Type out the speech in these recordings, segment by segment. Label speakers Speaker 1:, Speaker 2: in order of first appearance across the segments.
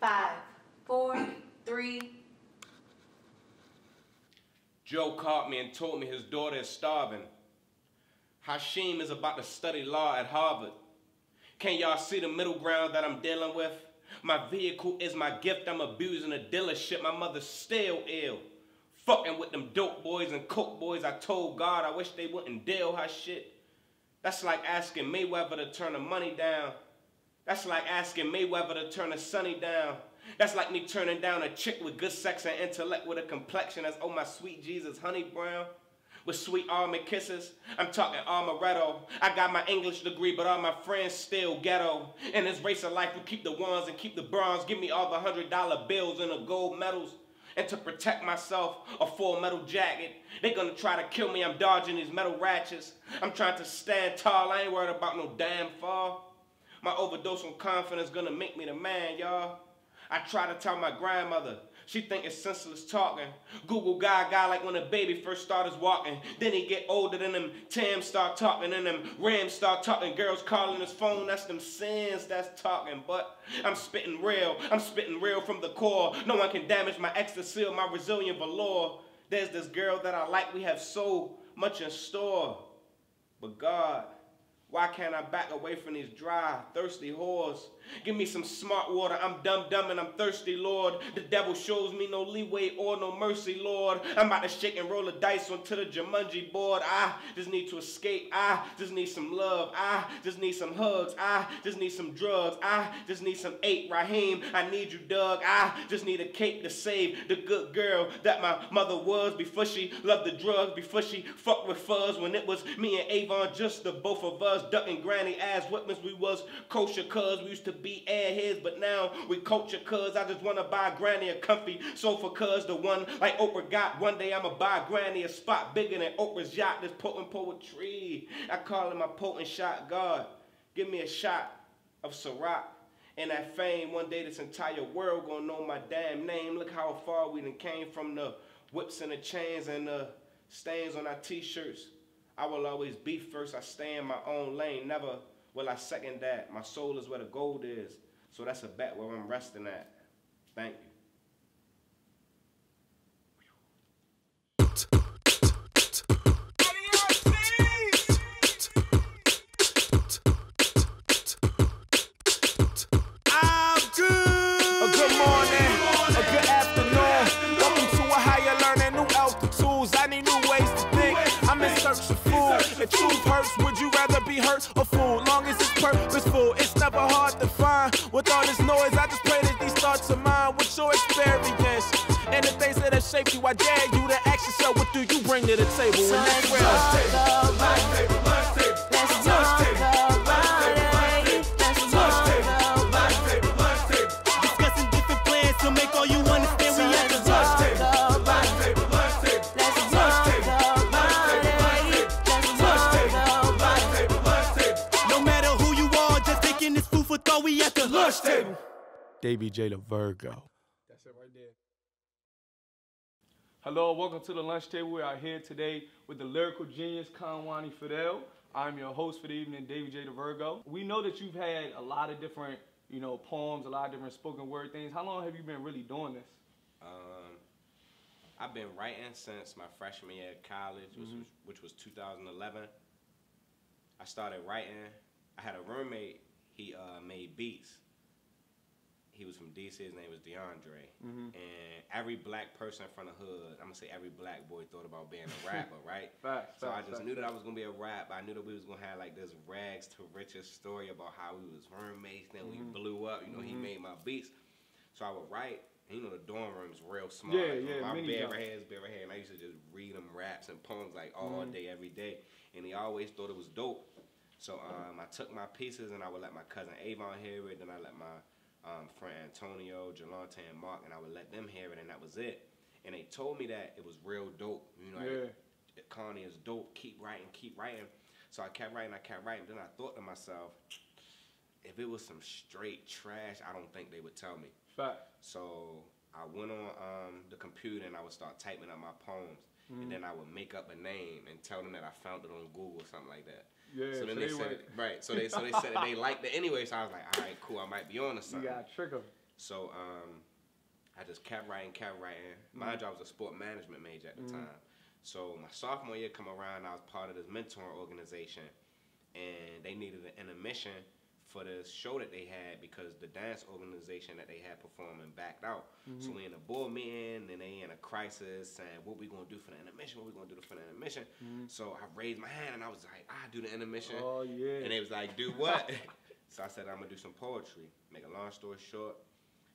Speaker 1: 5, 4, 3.
Speaker 2: Joe called me and told me his daughter is starving. Hashim is about to study law at Harvard. Can y'all see the middle ground that I'm dealing with? My vehicle is my gift. I'm abusing a dealership. My mother's still ill. Fucking with them dope boys and coke boys. I told God I wish they wouldn't deal her shit. That's like asking Mayweather to turn the money down. That's like asking Mayweather to turn the Sonny down. That's like me turning down a chick with good sex and intellect with a complexion that's, oh my sweet Jesus, honey brown. With sweet almond kisses, I'm talking amaretto. I got my English degree, but all my friends still ghetto. In this race of life, we keep the ones and keep the bronze. Give me all the $100 bills and the gold medals. And to protect myself, a full metal jacket. They gonna try to kill me, I'm dodging these metal ratchets. I'm trying to stand tall, I ain't worried about no damn fall. My overdose on confidence gonna make me the man, y'all. I try to tell my grandmother, she think it's senseless talking. Google gaga like when a baby first started walking. Then he get older than them Tims start talking and them Rams start talking. Girls calling his phone, that's them sins that's talking. But I'm spitting real from the core. No one can damage my extra seal, my resilient velour. There's this girl that I like, we have so much in store. But God, why can't I back away from these dry, thirsty whores? Give me some smart water, I'm dumb and I'm thirsty, Lord. The devil shows me no leeway or no mercy, Lord. I'm about to shake and roll the dice onto the Jumanji board. I just need to escape, I just need some love. I just need some hugs, I just need some drugs. I just need some ache, Raheem, I need you, Doug. I just need a cake to save the good girl that my mother was before she loved the drugs, before she fucked with fuzz. When it was me and Avon, just the both of us, ducking granny ass whippings. We was kosher cuz we used to be airheads, but now we culture cuz. I just wanna buy granny a comfy sofa cuz, the one like Oprah got. One day I'ma buy granny a spot bigger than Oprah's yacht. This potent poetry, I call it my potent shot. God, give me a shot of Ciroc and that fame. One day this entire world gonna know my damn name. Look how far we done came from the whips and the chains and the stains on our t-shirts. I will always be first. I stay in my own lane. Never will I second that. My soul is where the gold is. So that's a bet where I'm resting at. Thank you.
Speaker 3: I'm good. A good morning, a good afternoon. Welcome to a higher learning, new altitudes. I need new ways to think. I'm in search of food. If truth hurts, would you rather be hurt or fooled? Long as it's purposeful, it's never hard to find. With all this noise, I just pray that these thoughts of mine with your experience and the things that have shaped you. I dare you to ask yourself, what do you bring to the table?
Speaker 4: So
Speaker 3: and
Speaker 4: let's
Speaker 3: that's
Speaker 4: talk
Speaker 3: real.
Speaker 4: about it. Let's talk about it. Let's talk about it.
Speaker 5: Discussing different plans to make all you understand
Speaker 4: So
Speaker 5: we have
Speaker 4: let's
Speaker 5: to
Speaker 4: talk about it. Let's talk about it. Let's talk about it.
Speaker 5: No matter who you are, just taking this food for thought, we at the lunch table.
Speaker 3: Davey J the Virgo.
Speaker 6: That's it right there. Hello, welcome to the lunch table. We are here today with the lyrical genius Kondwani Fidel. I'm your host for the evening, Davey J the Virgo. We know that you've had a lot of different, poems, a lot of different spoken word things. How long have you been really doing this?
Speaker 2: I've been writing since my freshman year at college, which was 2011. I started writing. I had a roommate. He made beats. He was from DC. His name was DeAndre. And every black person from the hood, I'm gonna say every black boy thought about being a rapper, right? So I just knew that I was gonna be a rapper. I knew that we was gonna have like this rags to riches story about how we was roommates. Then we blew up. He made my beats. So I would write. And the dorm room is real small. My bed right here is bed right here, and I used to just read them raps and poems like all day, every day. And he always thought it was dope. So I took my pieces and I would let my cousin Avon hear it. Then I let my friend Antonio, Jelante, and Mark, and I would let them hear it, and that was it. And they told me that it was real dope. Connie is dope. Keep writing, keep writing. So I kept writing. Then I thought to myself, if it was some straight trash, I don't think they would tell me. So I went on the computer and I would start typing up my poems. And then I would make up a name and tell them that I found it on Google or something like that. So then they said it, right. So they said that they liked it anyway. So I was like, all right, cool, I might be on to something.
Speaker 6: You got to trick them.
Speaker 2: So I just kept writing. Mind you, I was a sport management major at the time. So my sophomore year come around, I was part of this mentoring organization, and they needed an intermission for this show that they had because the dance organization that they had performing backed out. So we in a board meeting, and they in a crisis saying, what we gonna do for the intermission? So I raised my hand, and I was like, I do the intermission.
Speaker 6: Oh, yeah.
Speaker 2: And they was like, do what? So I said, I'm gonna do some poetry. Make a long story short,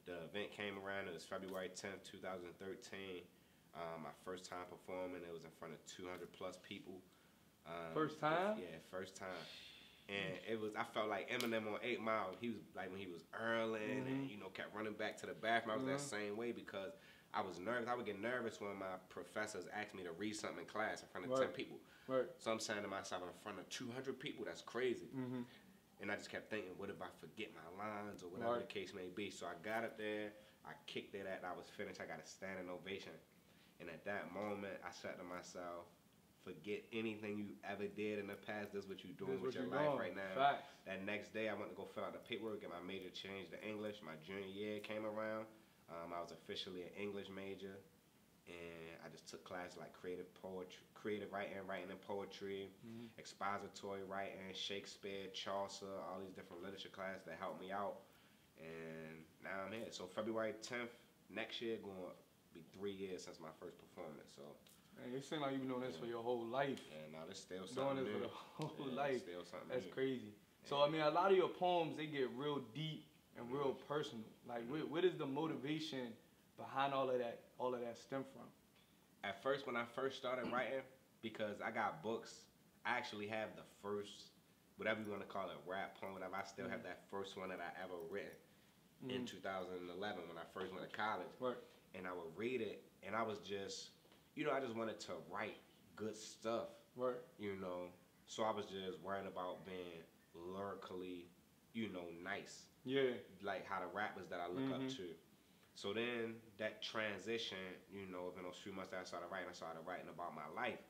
Speaker 2: the event came around. It was February 10th, 2013. My first time performing. It was in front of 200 plus people.
Speaker 6: First time?
Speaker 2: Yeah, first time. And it was, I felt like Eminem on 8 Mile. He was like when he was earling and, you know, kept running back to the bathroom. I was that same way because I was nervous. I would get nervous when my professors asked me to read something in class in front of 10 people.
Speaker 6: Right.
Speaker 2: So I'm saying to myself, in front of 200 people, that's crazy. And I just kept thinking, what if I forget my lines or whatever the case may be? So I got up there, I kicked it I was finished. I got a standing ovation. And at that moment, I said to myself, forget anything you ever did in the past. This is what you're doing with your life right now.
Speaker 6: Facts.
Speaker 2: That next day, I went to go fill out the paperwork, get my major changed to English. My junior year came around. I was officially an English major. And I just took classes like creative writing, writing and poetry, expository writing, Shakespeare, Chaucer, all these different literature classes that helped me out. And now I'm here. So February 10th, next year, going to be 3 years since my first performance. So.
Speaker 6: Man, it seems like you've been doing this for your whole life.
Speaker 2: Yeah, no, this still something
Speaker 6: doing
Speaker 2: new.
Speaker 6: Doing this for the whole life.
Speaker 2: Still something
Speaker 6: That's
Speaker 2: new.
Speaker 6: crazy.
Speaker 2: Yeah.
Speaker 6: So, I mean, a lot of your poems, they get real deep and real personal. Like, what is the motivation behind all of that stem from?
Speaker 2: At first, when I first started writing, because I got books, I actually have the first, whatever you want to call it, rap poem, whatever. I still have that first one that I ever written in 2011 when I first went to college.
Speaker 6: Right.
Speaker 2: And I would read it, and I was just, you know, I just wanted to write good stuff.
Speaker 6: Right.
Speaker 2: You know, so I was just worried about being lyrically, you know, nice.
Speaker 6: Yeah.
Speaker 2: Like how the rappers that I look up to. So then that transition, you know, within those few months that I started writing about my life.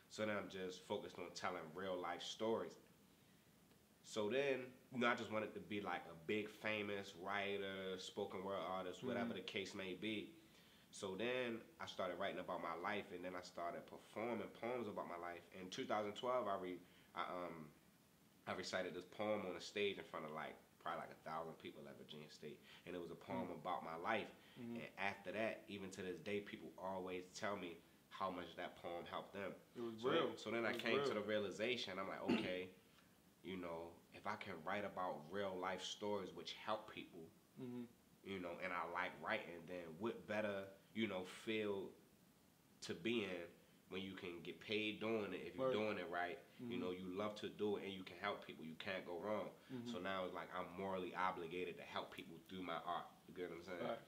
Speaker 2: So then I'm just focused on telling real life stories. So then, you know, I just wanted to be like a big famous writer, spoken word artist, whatever the case may be. So then I started writing about my life, and then I started performing poems about my life. In 2012, I recited this poem on a stage in front of probably 1,000 people at Virginia State, and it was a poem about my life. And after that, even to this day, people always tell me how much that poem helped them.
Speaker 6: It was
Speaker 2: so
Speaker 6: real.
Speaker 2: So then I came to the realization, I'm like, okay, you know, if I can write about real life stories which help people, you know, and I like writing, then what better, you know, field to be in when you can get paid doing it, if you're doing it right, you know, you love to do it and you can help people, you can't go wrong. So now it's like I'm morally obligated to help people through my art. You get what I'm saying?
Speaker 6: Right.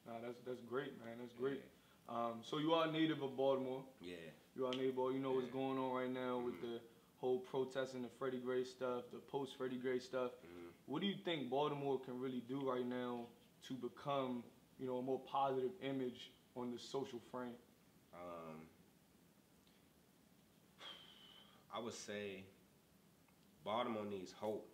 Speaker 6: Nah, that's great, man. That's great. So you are a native of Baltimore.
Speaker 2: Yeah.
Speaker 6: You are a native of, you know what's going on right now with the whole protesting, the Freddie Gray stuff, the post-Freddie Gray stuff. What do you think Baltimore can really do right now to become, you know, a more positive image on the social frame?
Speaker 2: I would say Baltimore needs hope.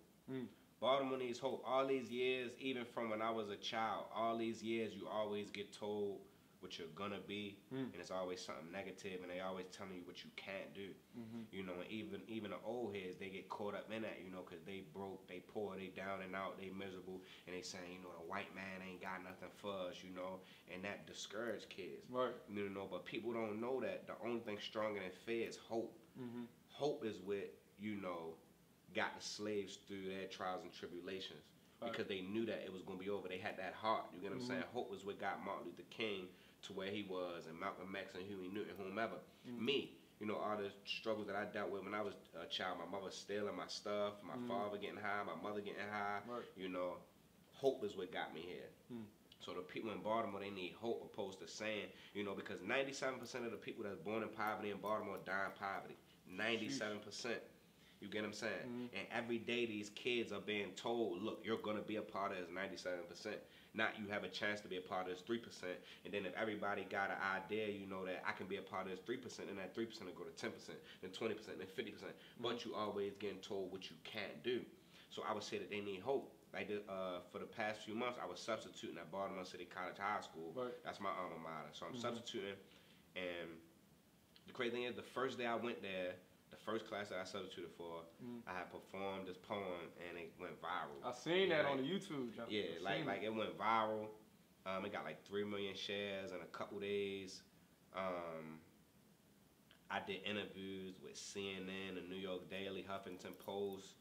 Speaker 2: Baltimore needs hope. All these years, even from when I was a child, all these years you always get told what you're gonna be, and it's always something negative, and they always telling you what you can't do. You know, and even the old heads, they get caught up in that, you know, because they broke, they poor, they down and out, they miserable, and they saying, you know, the white man ain't got nothing for us, you know, and that discouraged kids.
Speaker 6: Right.
Speaker 2: You know, but people don't know that the only thing stronger than fear is hope. Hope is what, you know, got the slaves through their trials and tribulations. Because they knew that it was going to be over. They had that heart. You get what I'm saying? Hope was what got Martin Luther King to where he was, and Malcolm X and Huey Newton, whomever. Me, you know, all the struggles that I dealt with when I was a child. My mother stealing my stuff, my father getting high, my mother getting high. You know, hope is what got me here. So the people in Baltimore, they need hope opposed to saying, you know, because 97% of the people that's born in poverty in Baltimore die in poverty. 97%. You get what I'm saying? And every day these kids are being told, look, you're going to be a part of this 97%. Not you have a chance to be a part of this 3%. And then if everybody got an idea, you know, that I can be a part of this 3%, then that 3% will go to 10%, then 20%, then 50%. But you always getting told what you can't do. So I would say that they need hope. Like for the past few months, I was substituting at Baltimore City College High School.
Speaker 6: Right.
Speaker 2: That's my alma mater. So I'm substituting, and the crazy thing is, the first day I went there, the first class that I substituted for, I had performed this poem, and it went viral.
Speaker 6: I seen that on the YouTube. John.
Speaker 2: Yeah, like it went viral. It got like 3 million shares in a couple days. I did interviews with CNN, the New York Daily, Huffington Post.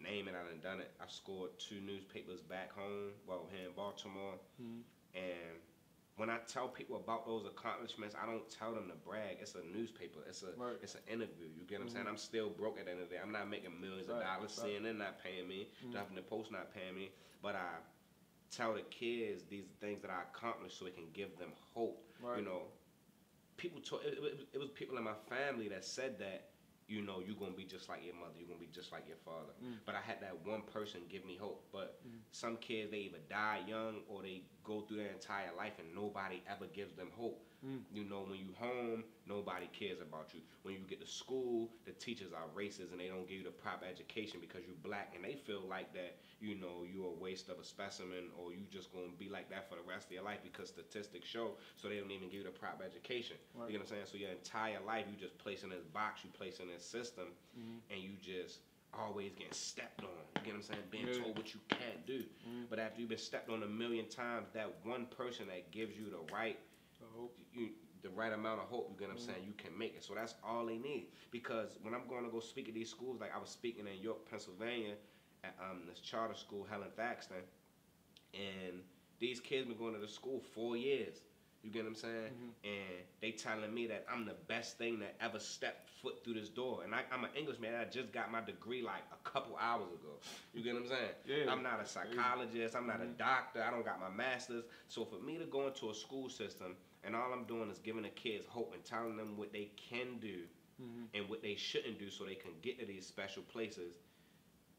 Speaker 2: Name it, I done it. I scored 2 newspapers back home, well, here in Baltimore. And when I tell people about those accomplishments, I don't tell them to brag. It's a newspaper. It's an interview. You get what I'm saying? I'm still broke at the end of the day. I'm not making millions of dollars. CNN not paying me. The Huffington Post not paying me. But I tell the kids these things that I accomplished so it can give them hope. You know, people talk. It was people in my family that said that. You know, you're going to be just like your mother. You're going to be just like your father. But I had that one person give me hope. But some kids, they either die young or they go through their entire life and nobody ever gives them hope. You know, when you home, nobody cares about you. When you get to school, the teachers are racist and they don't give you the proper education because you're black. And they feel like that, you know, you're a waste of a specimen or you just going to be like that for the rest of your life because statistics show. So they don't even give you the proper education. You know what I'm saying? So your entire life, you just place in this box, you place in this system, and you just always getting stepped on. You get what I'm saying? Being told what you can't do. But after you've been stepped on 1 million times, that one person that gives you the right amount of hope, you get what I'm saying, you can make it. So that's all they need. Because when I'm going to go speak at these schools, like I was speaking in York, Pennsylvania, at this charter school, Helen Thaxton, and these kids been going to the school 4 years. You get what I'm saying? And they telling me that I'm the best thing that ever stepped foot through this door. And I'm an Englishman. I just got my degree like a couple hours ago. You get what I'm saying? I'm not a psychologist. I'm not a doctor. I don't got my master's. So for me to go into a school system and all I'm doing is giving the kids hope and telling them what they can do and what they shouldn't do so they can get to these special places,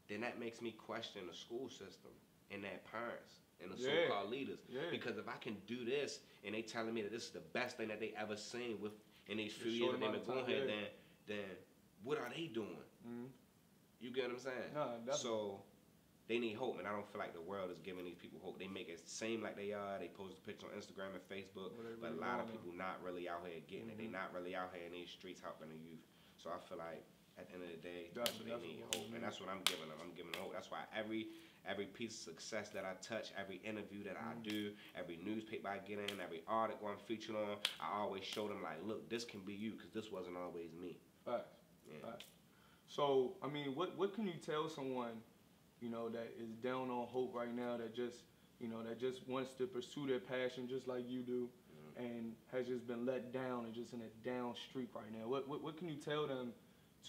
Speaker 2: then that makes me question the school system and their parents and the so-called leaders. Because if I can do this and they telling me that this is the best thing that they ever seen with in these few years that they've been going here, then what are they doing? You get what I'm saying?
Speaker 6: No,
Speaker 2: so they need hope, and I don't feel like the world is giving these people hope. They make it seem like they are. They post a picture on Instagram and Facebook, but a lot of people not really out here getting it. They not really out here in these streets helping the youth. So I feel like at the end of the day, that's what they need, hope, and that's what I'm giving them. I'm giving them hope. That's why every piece of success that I touch, every interview that I do, every newspaper I get in, every article I'm featured on, I always show them like, look, this can be you, because this wasn't always me.
Speaker 6: Facts. So, I mean, what can you tell someone, you know, that is down on hope right now, that just, you know, that just wants to pursue their passion just like you do, and has just been let down and just in a down streak right now? What can you tell them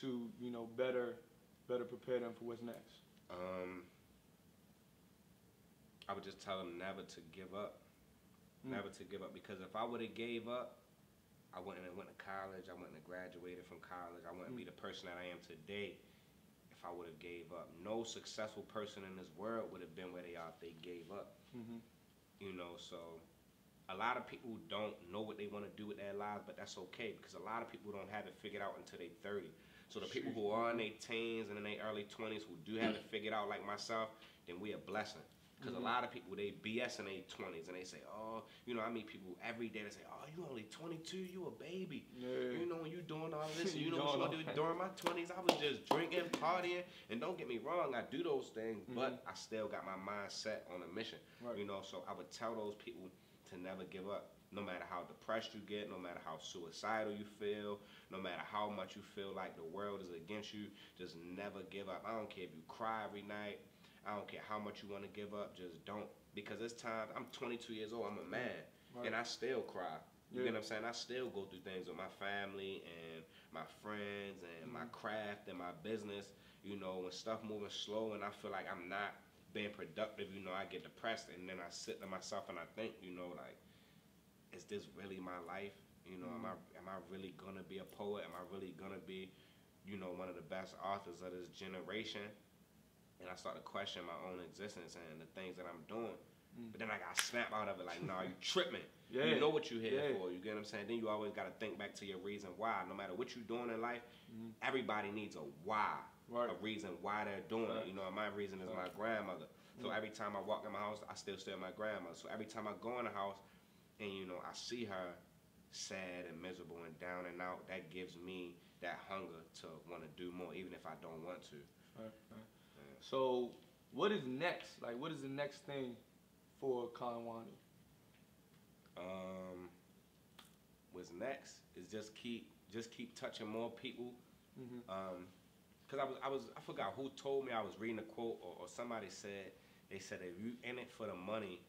Speaker 6: to, you know, better prepare them for what's next?
Speaker 2: I would just tell them never to give up. Never to give up, because if I would have gave up, I wouldn't have went to college, I wouldn't have graduated from college, I wouldn't be the person that I am today if I would have gave up. No successful person in this world would have been where they are if they gave up. You know, so a lot of people don't know what they want to do with their lives, but that's okay, because a lot of people don't have it figured out until they're 30. So the people who are in their teens and in their early 20s who do have it figured out like myself, then we a blessing. Because a lot of people, they BS in their 20s and they say, oh, you know, I meet people every day that say, oh, you only 22, you a baby. You know, when you doing all this, and you know what you do. During my 20s, I was just drinking, partying, and don't get me wrong, I do those things, but I still got my mind set on a mission. You know, so I would tell those people to never give up. No matter how depressed you get, no matter how suicidal you feel, no matter how much you feel like the world is against you, just never give up. I don't care if you cry every night. I don't care how much you want to give up, just don't. Because it's time, I'm 22 years old, I'm a man, and I still cry. You get what I'm saying? I still go through things with my family and my friends and my craft and my business. You know, when stuff moving slow and I feel like I'm not being productive, you know, I get depressed, and then I sit to myself and I think, you know, like, is this really my life? You know, am I really gonna be a poet? Am I really gonna be, you know, one of the best authors of this generation? And I start to question my own existence and the things that I'm doing. But then I got snap out of it like, nah, you tripping. You know what you're here for, you get what I'm saying? Then you always got to think back to your reason why. No matter what you're doing in life, everybody needs a why. a reason why they're doing it. You know, my reason is my grandmother. So every time I walk in my house, I still stay with my grandmother. So every time I go in the house and, you know, I see her sad and miserable and down and out, that gives me that hunger to want to do more, even if I don't want to.
Speaker 6: So what is next? Like, what is the next thing for Kondwani?
Speaker 2: What's next is just keep touching more people. Cause I forgot who told me, I was reading a quote or somebody said, they said if you in it for the money,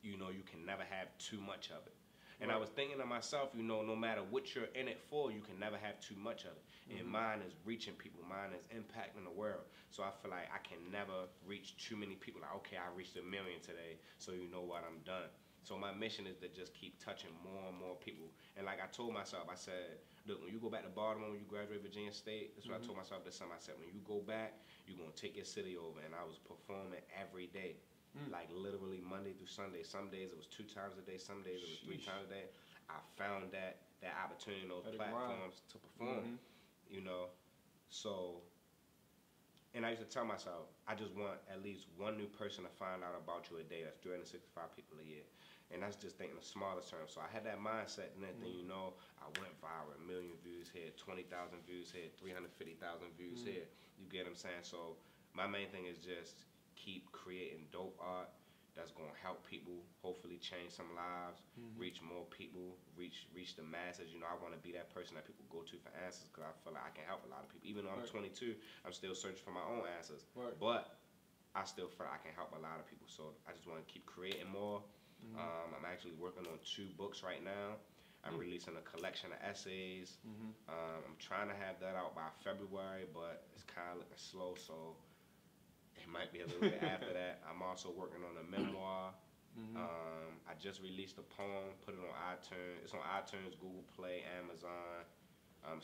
Speaker 2: you know, you can never have too much of it. And I was thinking to myself, you know, no matter what you're in it for, you can never have too much of it. And mine is reaching people, mine is impacting the world. So I feel like I can never reach too many people. Like, okay, I reached 1 million today, so you know what, I'm done. So my mission is to just keep touching more and more people. And like I told myself, I said, look, when you go back to Baltimore, when you graduate Virginia State, that's what I told myself this summer. I said, when you go back, you're going to take your city over. And I was performing every day, like literally Monday through Sunday. Some days it was 2 times a day, some days it was 3 times a day. I found that opportunity, those platforms to perform, you know. So, and I used to tell myself, I just want at least one new person to find out about you a day. That's 365 people a year. And that's just thinking of smaller terms. So I had that mindset, and then you know, I went viral, 1 million views here, 20,000 views here, 350,000 views here. You get what I'm saying? So my main thing is just keep creating dope art that's gonna help people, hopefully change some lives, reach more people, reach the masses. You know, I wanna be that person that people go to for answers, because I feel like I can help a lot of people. Even though I'm 22, I'm still searching for my own answers. But I still feel like I can help a lot of people. So I just wanna keep creating more. I'm actually working on 2 books right now. I'm releasing a collection of essays. I'm trying to have that out by February, but it's kind of looking slow, so it might be a little bit after that. I'm also working on a memoir. I just released a poem, put it on iTunes. It's on iTunes, Google Play, Amazon,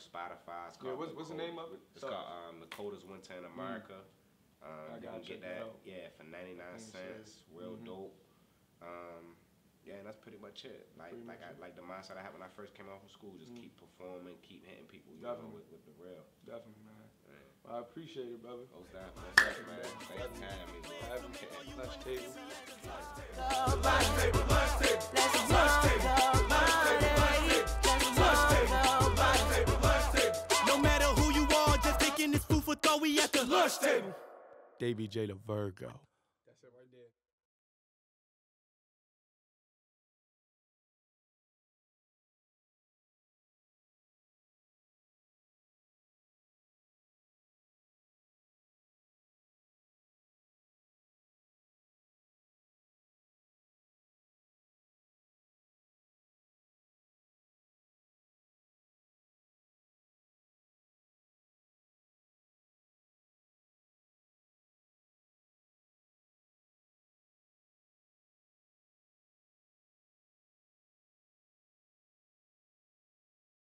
Speaker 2: Spotify. It's called
Speaker 6: what's the name of it?
Speaker 2: It's called The Coldest Winter in America. You can get that, for 99 cents. Real dope. Yeah, and that's pretty much it. Like the mindset I had when I first came out from school, just keep performing, keep hitting people, you know, with the real.
Speaker 6: Definitely, man. Well, I appreciate it, brother.
Speaker 2: Most definitely, man. Thanks for having me, bro.
Speaker 6: Having me at lunch table.
Speaker 4: Let's talk about it.
Speaker 5: No matter who you are, just taking this food for thought. We at the lunch table.
Speaker 6: Davey J the Virgo. That's it right there.